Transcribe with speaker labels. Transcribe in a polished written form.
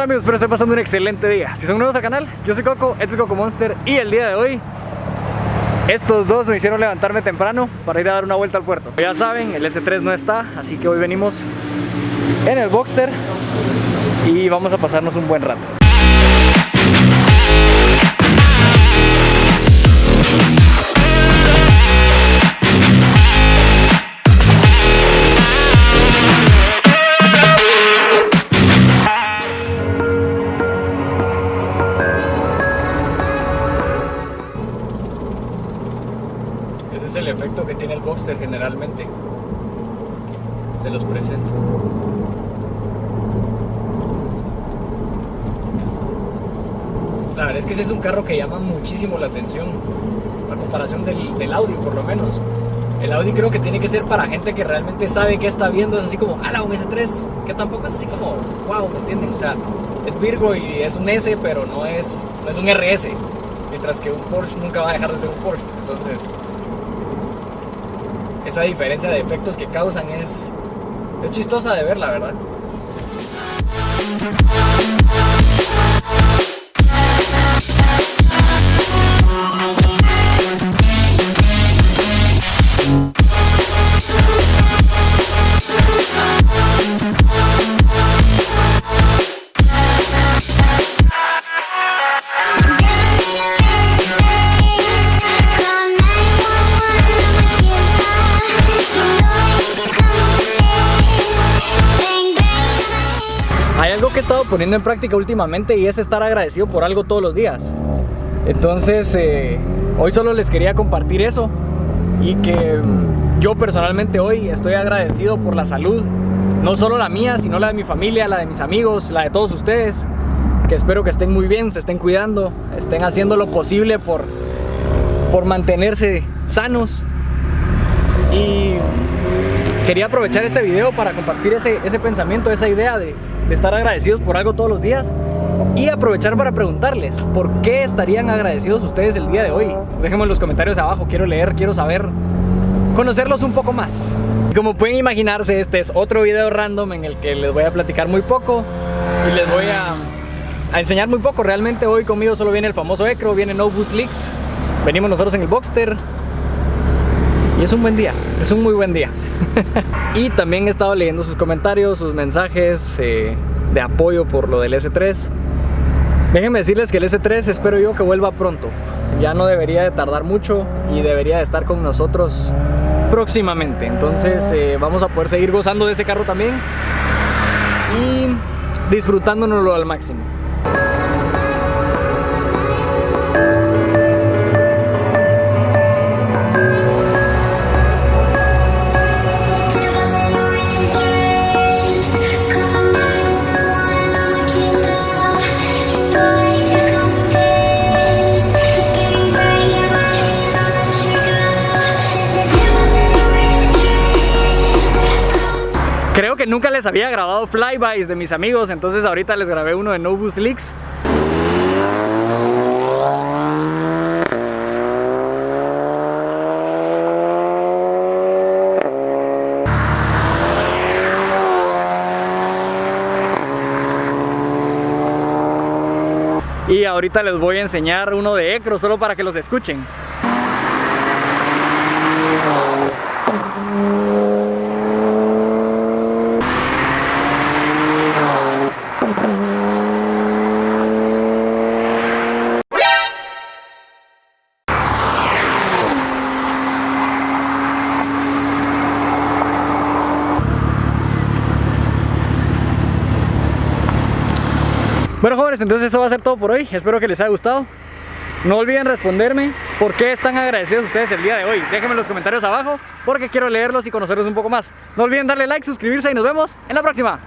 Speaker 1: tal, amigos? Espero estén pasando un excelente día. Si son nuevos al canal, yo soy Coco, este es Coco Monster. Y el día de hoy, estos dos me hicieron levantarme temprano para ir a dar una vuelta al puerto. Ya saben, el S3 no está, así que hoy venimos en el Boxster y vamos a pasarnos un buen rato. Ese es el efecto que tiene el Boxster generalmente. Se los presento. La verdad es que ese es un carro que llama muchísimo la atención, a comparación del Audi, por lo menos. El Audi creo que tiene que ser para gente que realmente sabe qué está viendo. Es así como, ¡ala, un S3! Que tampoco es así como, wow, ¿me entienden? O sea, es Virgo y es un S, pero no es un RS. Mientras que un Porsche nunca va a dejar de ser un Porsche. Entonces, esa diferencia de efectos que causan es chistosa de ver, la verdad. Hay algo que he estado poniendo en práctica últimamente y es estar agradecido por algo todos los días. Entonces, hoy solo les quería compartir eso y que yo personalmente hoy estoy agradecido por la salud, no solo la mía, sino la de mi familia, la de mis amigos, la de todos ustedes, que espero que estén muy bien, se estén cuidando, estén haciendo lo posible por mantenerse sanos. Y quería aprovechar este video para compartir ese pensamiento, esa idea de estar agradecidos por algo todos los días y aprovechar para preguntarles por qué estarían agradecidos ustedes el día de hoy. Déjenme en los comentarios abajo, quiero leer, quiero saber, conocerlos un poco más. Y como pueden imaginarse, este es otro video random en el que les voy a platicar muy poco y les voy a enseñar muy poco. Realmente hoy conmigo solo viene el famoso Ecro, viene No Boost Leaks, venimos nosotros en el Boxster. Y es un buen día, es un muy buen día. Y también he estado leyendo sus comentarios, sus mensajes de apoyo por lo del S3. Déjenme decirles que el S3 espero yo que vuelva pronto. Ya no debería de tardar mucho y debería de estar con nosotros próximamente. Entonces vamos a poder seguir gozando de ese carro también y disfrutándonoslo al máximo. Creo que nunca les había grabado flybys de mis amigos, entonces ahorita les grabé uno de No Boost Leaks. Y ahorita les voy a enseñar uno de Ecro solo para que los escuchen. Bueno, jóvenes, entonces eso va a ser todo por hoy. Espero que les haya gustado. No olviden responderme por qué están agradecidos ustedes el día de hoy. Déjenme en los comentarios abajo porque quiero leerlos y conocerlos un poco más. No olviden darle like, suscribirse y nos vemos en la próxima.